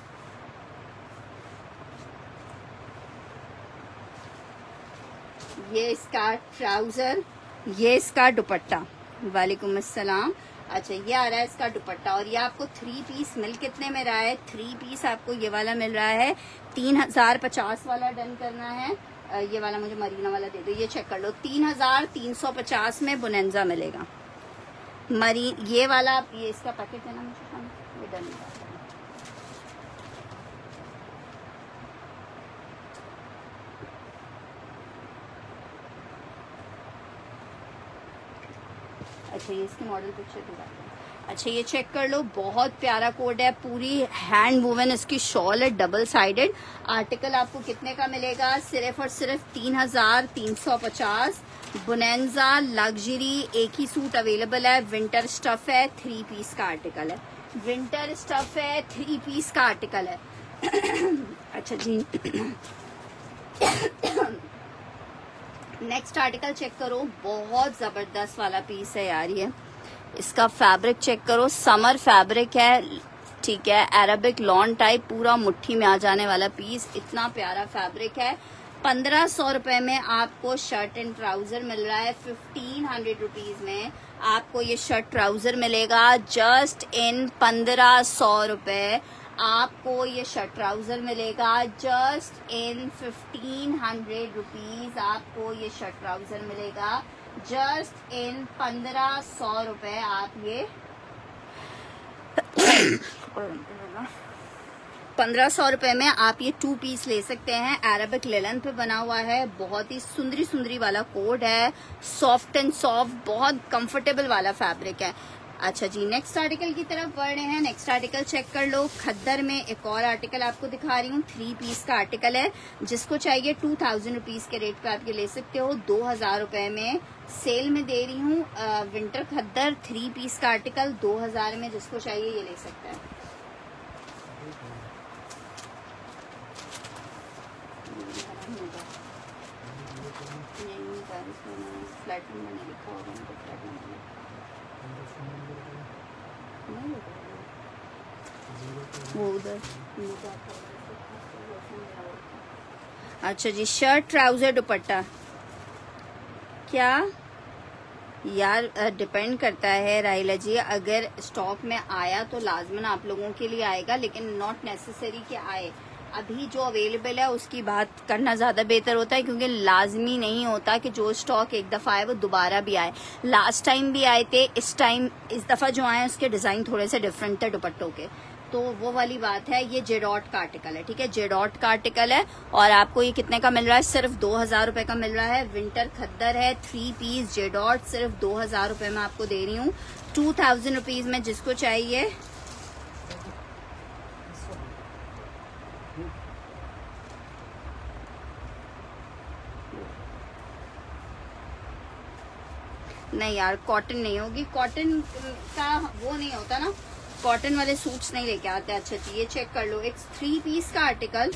ये इसका ट्राउजर, ये इसका दुपट्टा। वालेकुम अस्सलाम। अच्छा, ये आ रहा है इसका दुपट्टा, और ये आपको 3 पीस मिल कितने में रहा है? 3 पीस आपको ये वाला मिल रहा है 3,050 वाला डन करना है। ये वाला मुझे मरीना वाला दे दो, ये चेक कर लो, 3,350 में बुनेंजा मिलेगा। ये वाला, ये इसका पैकेट है ना, मुझे ये डन है। अच्छा, ये इसकी मॉडल पिक्चर दिखाते हैं। अच्छा, ये चेक कर लो, बहुत प्यारा कोड है, पूरी हैंड वूवन इसकी शॉल है, डबल साइडेड। आर्टिकल आपको कितने का मिलेगा? सिर्फ और सिर्फ 3,350। बुनेंजा लग्जरी, एक ही सूट अवेलेबल है, विंटर स्टफ है, 3 पीस का आर्टिकल है, विंटर स्टफ है, 3 पीस का आर्टिकल है। अच्छा जी, नेक्स्ट आर्टिकल चेक करो, बहुत जबरदस्त वाला पीस है यार ये। इसका फैब्रिक चेक करो, समर फैब्रिक है, ठीक है, अरेबिक लॉन टाइप, पूरा मुट्ठी में आ जाने वाला पीस, इतना प्यारा फैब्रिक है। 1,500 रुपए में आपको शर्ट एंड ट्राउजर मिल रहा है। 1,500 रुपीज में आपको ये शर्ट ट्राउजर मिलेगा, जस्ट इन 1,500 रुपए आपको ये शर्ट ट्राउजर मिलेगा, जस्ट इन 1,500 रुपीज आपको ये शर्ट ट्राउजर मिलेगा, जस्ट इन 1,500 रुपए आप ये 1,500 रुपए में आप ये 2 पीस ले सकते हैं। अरेबिक लेलन पे बना हुआ है, बहुत ही सुंदरी सुंदरी वाला कोड है, सॉफ्ट एंड सॉफ्ट, बहुत कंफर्टेबल वाला फैब्रिक है। अच्छा जी, नेक्स्ट आर्टिकल की तरफ बढ़ रहे हैं। नेक्स्ट आर्टिकल चेक कर लो, खद्दर में एक और आर्टिकल आपको दिखा रही हूँ, 3 पीस का आर्टिकल है, जिसको चाहिए 2,000 रुपीज के रेट पे आप ये ले सकते हो, 2,000 रुपए में सेल में दे रही हूँ। विंटर खद्दर 3 पीस का आर्टिकल 2,000 में, जिसको चाहिए ये ले सकता है। फ्लैट नंबर नहीं लिखा होगा, उनको फ्लैट नंबर वो उधर। अच्छा जी, शर्ट ट्राउजर दुपट्टा क्या यार, डिपेंड करता है राहिला जी, अगर स्टॉक में आया तो लाजमन आप लोगों के लिए आएगा, लेकिन नॉट नेसेसरी कि आए। अभी जो अवेलेबल है उसकी बात करना ज्यादा बेहतर होता है, क्योंकि लाजमी नहीं होता कि जो स्टॉक एक दफा आए वो दोबारा भी आए। लास्ट टाइम भी आए थे, इस दफा जो आए उसके डिजाइन थोड़े से डिफरेंट थे दुपट्टों के, तो वो वाली बात है। ये जेडॉट का आर्टिकल है, ठीक है, जेडॉट का आर्टिकल है, और आपको ये कितने का मिल रहा है? सिर्फ 2,000 रुपए का मिल रहा है। विंटर खद्दर है, 3 पीस जेडॉट, सिर्फ 2,000 रुपए में आपको दे रही हूँ, 2,000 रुपीज में, जिसको चाहिए। नहीं यार, कॉटन नहीं होगी, कॉटन का वो नहीं होता ना, कॉटन वाले सूट्स नहीं लेके आते। अच्छा जी, ये चेक कर लो, एक 3 पीस का आर्टिकल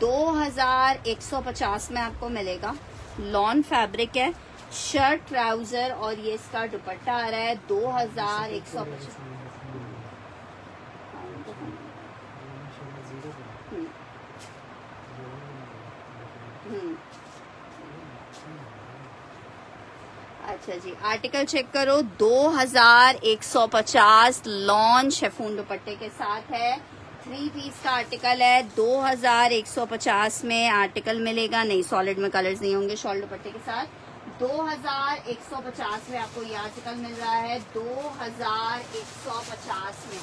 2,150 में आपको मिलेगा, लॉन फैब्रिक है, शर्ट ट्राउजर, और ये इसका दुपट्टा आ रहा है 2,150। अच्छा जी, आर्टिकल चेक करो, 2,150 लॉन शेफून दुपट्टे के साथ है, 3 पीस का आर्टिकल है, 2,150 में आर्टिकल मिलेगा। नहीं, सॉलिड में कलर्स नहीं होंगे, शॉल दुपट्टे के साथ 2,150 में आपको ये आर्टिकल मिल रहा है, 2,150 में।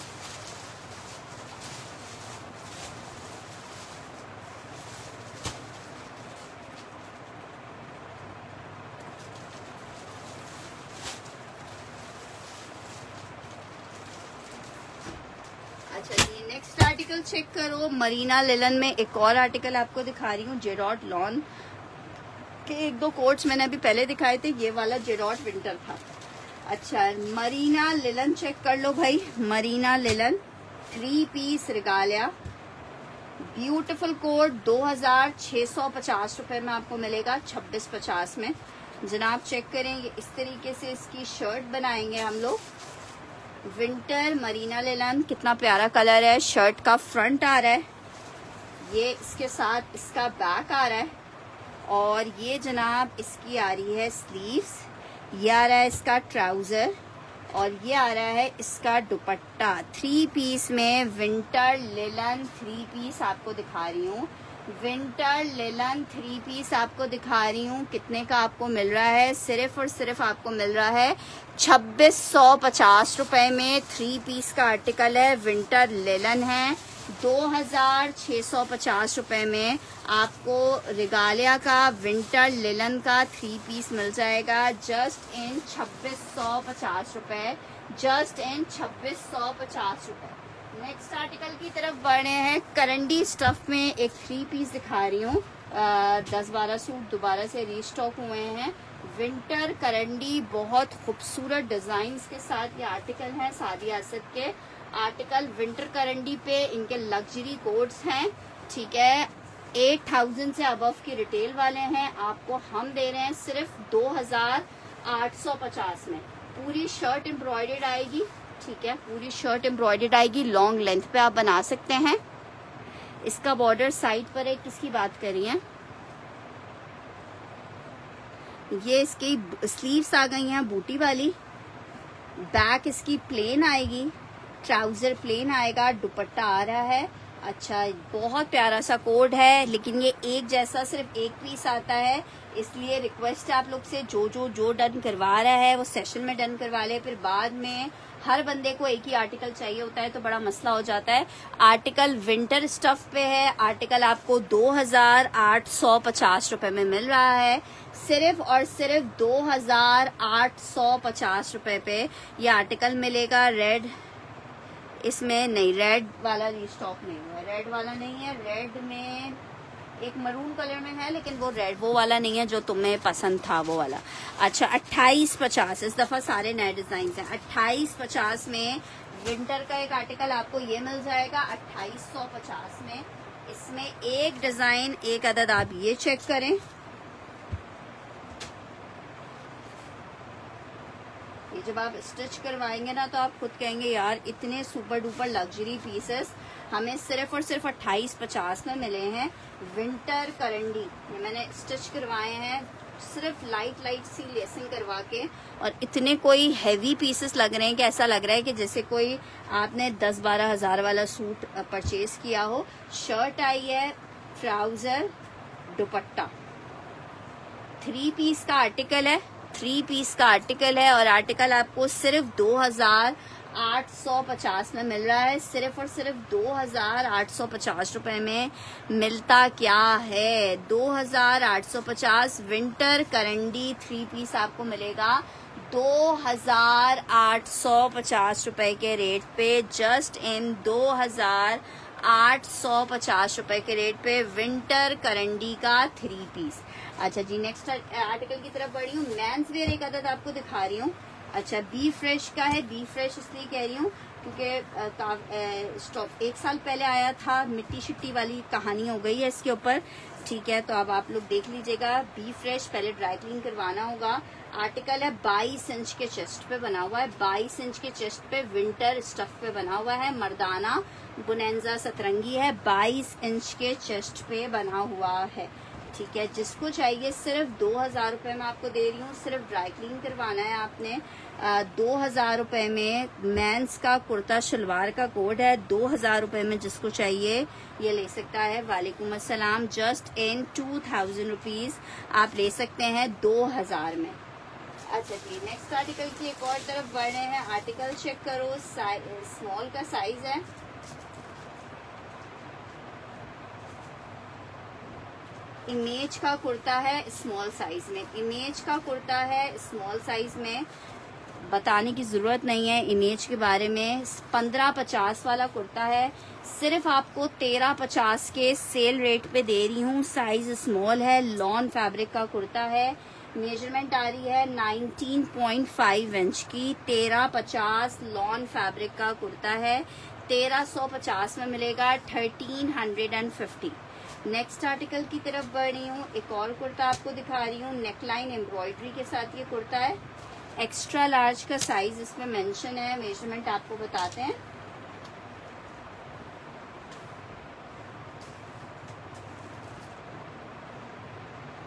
अच्छा जी, नेक्स्ट आर्टिकल चेक करो, मरीना लिलन में एक और आर्टिकल आपको दिखा रही हूँ, जेडॉट लॉन, के एक दो कोट्स मैंने अभी पहले दिखाए थे, ये वाला जेडॉट विंटर था। अच्छा, मरीना लिलन चेक कर लो भाई, मरीना लिलन 3 पीस रिगालिया, ब्यूटीफुल कोट 2650 रुपए में आपको मिलेगा 2650 में। जनाब चेक करेंगे, इस तरीके से इसकी शर्ट बनाएंगे हम लोग। विंटर मरीना लिलन, कितना प्यारा कलर है। शर्ट का फ्रंट आ रहा है, ये इसके साथ इसका बैक आ रहा है, और ये जनाब इसकी आ रही है स्लीव्स, ये आ रहा है इसका ट्राउजर, और ये आ रहा है इसका दुपट्टा। 3 पीस में विंटर लिलन 3 पीस आपको दिखा रही हूँ। विंटर लिलन 3 पीस आपको दिखा रही हूँ। कितने का आपको मिल रहा है? सिर्फ और सिर्फ आपको मिल रहा है 2650 रुपए में। 3 पीस का आर्टिकल है, विंटर लिलन है। 2650 रुपए में आपको रिगालिया का विंटर लिलन का 3 पीस मिल जाएगा, जस्ट इन 2650 रुपए, जस्ट इन 2650 रुपए। नेक्स्ट आर्टिकल की तरफ बढ़ रहे हैं। करंडी स्टफ में एक 3 पीस दिखा रही हूँ। 10-12 सूट दोबारा से रीस्टॉक हुए हैं। विंटर करंडी, बहुत खूबसूरत डिजाइन्स के साथ ये आर्टिकल है। सादिया असद के आर्टिकल विंटर करंडी पे इनके लग्जरी कोट्स हैं, ठीक है। 8000 से अबव की रिटेल वाले हैं, आपको हम दे रहे हैं सिर्फ 2850 में। पूरी शर्ट एम्ब्रॉयडर्ड आएगी, ठीक है, पूरी शर्ट एम्ब्रॉयडर्ड आएगी। लॉन्ग लेंथ पे आप बना सकते हैं। इसका बॉर्डर साइड पर है, किसकी बात कर रही हैं? ये इसकी स्लीव्स आ गई हैं बूटी वाली। बैक इसकी प्लेन आएगी, ट्राउजर प्लेन आएगा, दुपट्टा आ रहा है। अच्छा, बहुत प्यारा सा कोड है, लेकिन ये एक जैसा सिर्फ एक पीस आता है, इसलिए रिक्वेस्ट है आप लोग से, जो डन करवा रहा है वो सेशन में डन करवा ले। फिर बाद में हर बंदे को एक ही आर्टिकल चाहिए होता है तो बड़ा मसला हो जाता है। आर्टिकल विंटर स्टफ पे है। आर्टिकल आपको 2850 रुपए में मिल रहा है, सिर्फ और सिर्फ 2850 रुपए पे ये आर्टिकल मिलेगा। रेड इसमें नहीं, रेड वाला रिस्टॉक नहीं हुआ, रेड वाला नहीं है। रेड में एक मरून कलर में है, लेकिन वो रेड वो वाला नहीं है जो तुम्हें पसंद था, वो वाला। अच्छा, 2850, इस दफा सारे नए डिजाइन हैं। 2850 में विंटर का एक आर्टिकल आपको ये मिल जाएगा 2850 में। इसमें एक डिजाइन, एक अदद आप ये चेक करें, ये जब आप स्टिच करवाएंगे ना तो आप खुद कहेंगे यार इतने सुपर डुपर लग्जरी पीसेस हमें सिर्फ और सिर्फ 2850 में मिले हैं। विंटर करंडी, ये मैंने स्टिच करवाए हैं सिर्फ लाइट सी लेसिंग करवा के, और इतने कोई हैवी पीसेस लग रहे हैं कि ऐसा लग रहा है कि जैसे कोई आपने 10-12 हजार वाला सूट परचेज किया हो। शर्ट आई है, ट्राउजर, दुपट्टा। 3 पीस का आर्टिकल है, 3 पीस का आर्टिकल है, और आर्टिकल आपको सिर्फ 2850 में मिल रहा है। सिर्फ और सिर्फ 2850 रुपए में मिलता क्या है? 2850 विंटर करंडी 3 पीस आपको मिलेगा 2850 रुपए के रेट पे, जस्ट इन 2850 रुपए के रेट पे विंटर करंडी का 3 पीस। अच्छा जी, नेक्स्ट आर्टिकल की तरफ बढ़ी हूँ। मेंस वेयर एक आदत आपको दिखा रही हूँ। अच्छा, बी फ्रेश का है। बी फ्रेश इसलिए कह रही हूँ क्योंकि स्टॉक 1 साल पहले आया था, मिट्टी शिट्टी वाली कहानी हो गई है इसके ऊपर, ठीक है। तो अब आप लोग देख लीजिएगा। बी फ्रेश पहले ड्राई क्लीन करवाना होगा। आर्टिकल है 22 इंच के चेस्ट पे बना हुआ है, 22 इंच के चेस्ट पे विंटर स्टफ पे बना हुआ है। मर्दाना बुनेंजा सतरंगी है, 22 इंच के चेस्ट पे बना हुआ है, ठीक है। जिसको चाहिए सिर्फ 2000 रुपए में आपको दे रही हूँ। सिर्फ ड्राई क्लीन करवाना है आपने। 2000 रुपए में मेंस का कुर्ता शलवार का कोड है। 2000 रुपए में जिसको चाहिए ये ले सकता है। वालेकुम अस्सलाम। जस्ट इन 2000 रुपीज आप ले सकते हैं 2000 में। अच्छा जी, नेक्स्ट आर्टिकल की एक और तरफ बढ़ रहे हैं। आर्टिकल चेक करो, स्मॉल का साइज है। इमेज का कुर्ता है स्मॉल साइज में, इमेज का कुर्ता है स्मॉल साइज में। बताने की ज़रूरत नहीं है इमेज के बारे में। 1550 वाला कुर्ता है, सिर्फ आपको 1350 के सेल रेट पे दे रही हूँ। साइज स्मॉल है, लॉन फैब्रिक का कुर्ता है। मेजरमेंट आ रही है 19.5 इंच की। 1350 लॉन फैब्रिक का कुर्ता है, 1350 में मिलेगा 1350। नेक्स्ट आर्टिकल की तरफ बढ़ रही हूँ। एक और कुर्ता आपको दिखा रही हूँ, नेकलाइन एम्ब्रॉयडरी के साथ ये कुर्ता है। एक्स्ट्रा लार्ज का साइज इसमें मेंशन है, मेजरमेंट आपको बताते हैं।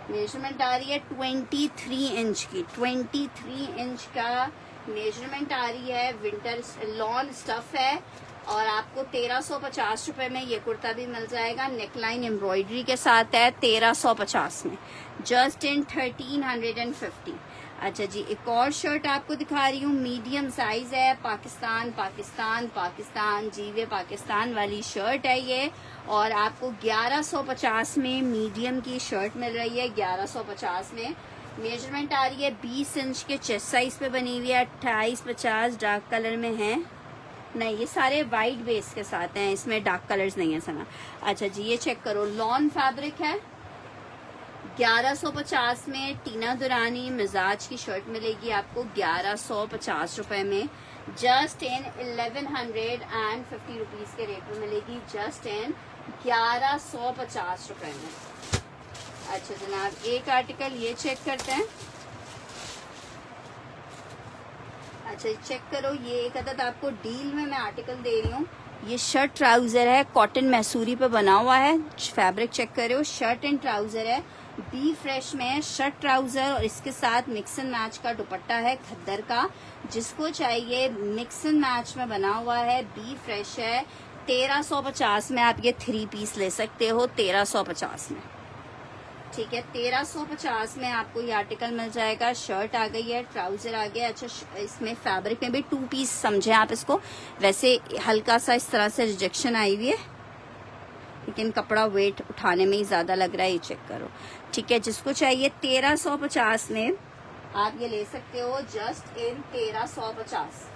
मेजरमेंट आ रही है 23 इंच की। 23 इंच का मेजरमेंट आ रही है। विंटर लॉन स्टफ है और आपको 1350 रुपए में ये कुर्ता भी मिल जाएगा। नेकलाइन एम्ब्रॉयडरी के साथ है 1350 में, जस्ट इन 1350। अच्छा जी, एक और शर्ट आपको दिखा रही हूँ, मीडियम साइज है। पाकिस्तान पाकिस्तान पाकिस्तान, जीवे पाकिस्तान वाली शर्ट है ये, और आपको 1150 में मीडियम की शर्ट मिल रही है। 1150 में मेजरमेंट आ रही है 20 इंच के चेस्ट साइज पे बनी हुई है। 2850 डार्क कलर में है। नहीं, ये सारे वाइट बेस के साथ हैं, इसमें डार्क कलर्स नहीं है सना। अच्छा जी, ये चेक करो, लॉन फैब्रिक है। 1150 में टीना दुरानी मिजाज की शर्ट मिलेगी आपको 1150 रुपए में, जस्ट इन 1150 रुपीज के रेट में मिलेगी, जस्ट इन 1150 रुपए में। अच्छा जनाब, एक आर्टिकल ये चेक करते हैं। अच्छा चेक करो, ये एक अदद आपको डील में मैं आर्टिकल दे रही हूँ। ये शर्ट ट्राउजर है, कॉटन मैसूरी पे बना हुआ है। फैब्रिक चेक करो, शर्ट एंड ट्राउजर है, बी फ्रेश में है शर्ट ट्राउजर, और इसके साथ मिक्स एंड मैच का दुपट्टा है खद्दर का। जिसको चाहिए मिक्स एंड मैच में बना हुआ है, बी फ्रेश है। 1350 में आप ये 3 पीस ले सकते हो, 1350 में। ठीक है, 1350 में आपको ये आर्टिकल मिल जाएगा। शर्ट आ गई है, ट्राउजर आ गया। अच्छा, इसमें फैब्रिक में भी 2 पीस समझे आप इसको। वैसे हल्का सा इस तरह से रिजेक्शन आई हुई है, लेकिन कपड़ा वेट उठाने में ही ज्यादा लग रहा है। ये चेक करो। ठीक है, जिसको चाहिए 1350 में आप ये ले सकते हो, जस्ट इन 1350।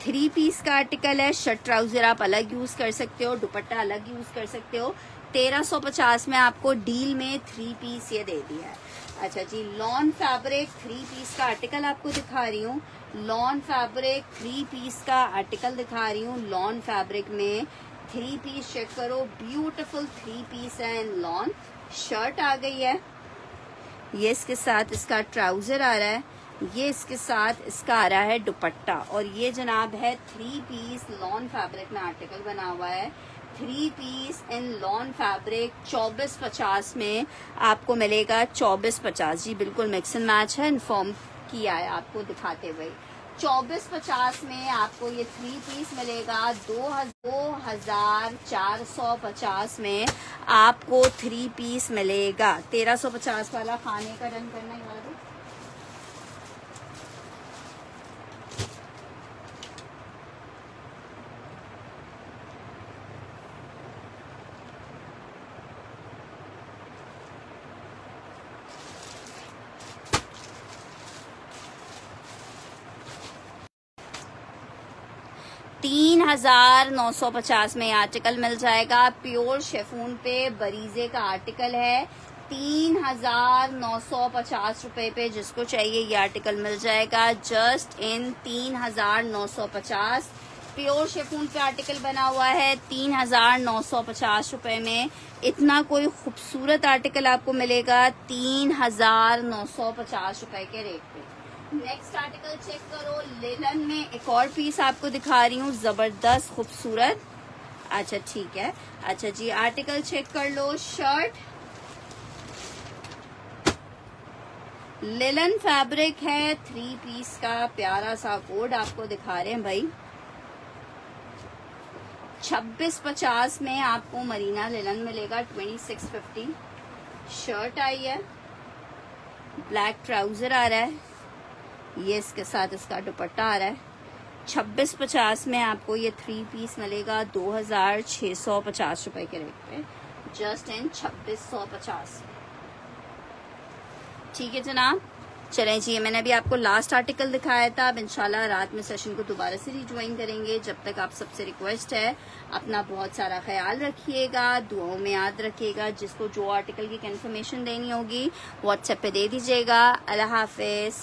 3 पीस का आर्टिकल है। शर्ट ट्राउजर आप अलग यूज कर सकते हो, दुपट्टा अलग यूज कर सकते हो। 1350 में आपको डील में 3 पीस ये दे दिया है। अच्छा जी, लॉन फैब्रिक 3 पीस का आर्टिकल आपको दिखा रही हूँ। लॉन फैब्रिक 3 पीस का आर्टिकल दिखा रही हूँ। लॉन फैब्रिक में 3 पीस चेक करो, ब्यूटीफुल 3 पीस है इन लॉन। शर्ट आ गई है, ये इसके साथ इसका ट्राउजर आ रहा है, ये इसके साथ इसका आ रहा है दुपट्टा, और ये जनाब है 3 पीस लॉन फैब्रिक में आर्टिकल बना हुआ है। 3 पीस इन लॉन फैब्रिक 2450 में आपको मिलेगा। 2450 जी, बिल्कुल मिक्स एंड मैच है, इन्फॉर्म किया है आपको दिखाते हुए। 2450 में आपको ये 3 पीस मिलेगा। 2450 में आपको 3 पीस मिलेगा। 1350 वाला खाने का रन करना ही वाला। 3950 में आर्टिकल मिल जाएगा। प्योर शेफून पे बरीजे का आर्टिकल है। 3950 रुपए पे जिसको चाहिए ये आर्टिकल मिल जाएगा, जस्ट इन 3950। प्योर शेफून पे आर्टिकल बना हुआ है 3950 रुपए में। इतना कोई खूबसूरत आर्टिकल आपको मिलेगा 3950 रुपए के रेट पे। नेक्स्ट आर्टिकल चेक करो, लेलन में एक और पीस आपको दिखा रही हूँ, जबरदस्त खूबसूरत। अच्छा ठीक है, अच्छा जी, आर्टिकल चेक कर लो। शर्ट लेलन फैब्रिक है, 3 पीस का प्यारा सा कोड आपको दिखा रहे हैं भाई। 2650 में आपको मरीना लेलन मिलेगा। 2650 शर्ट आई है, ब्लैक ट्राउजर आ रहा है, ये इसके साथ इसका दुपट्टा आ रहा है। 2650 में आपको ये 3 पीस मिलेगा 2650 रुपए के रेट पे, जस्ट इन 2650। ठीक है जनाब, चलें जी, मैंने अभी आपको लास्ट आर्टिकल दिखाया था। अब इंशाल्लाह रात में सेशन को दोबारा से रिज्वाइन करेंगे। जब तक आप सबसे रिक्वेस्ट है, अपना बहुत सारा ख्याल रखिएगा, दुआओं में याद रखिएगा। जिसको जो आर्टिकल की कंफर्मेशन देनी होगी व्हाट्सएप पे दे दीजिएगा। अल्लाह हाफिज।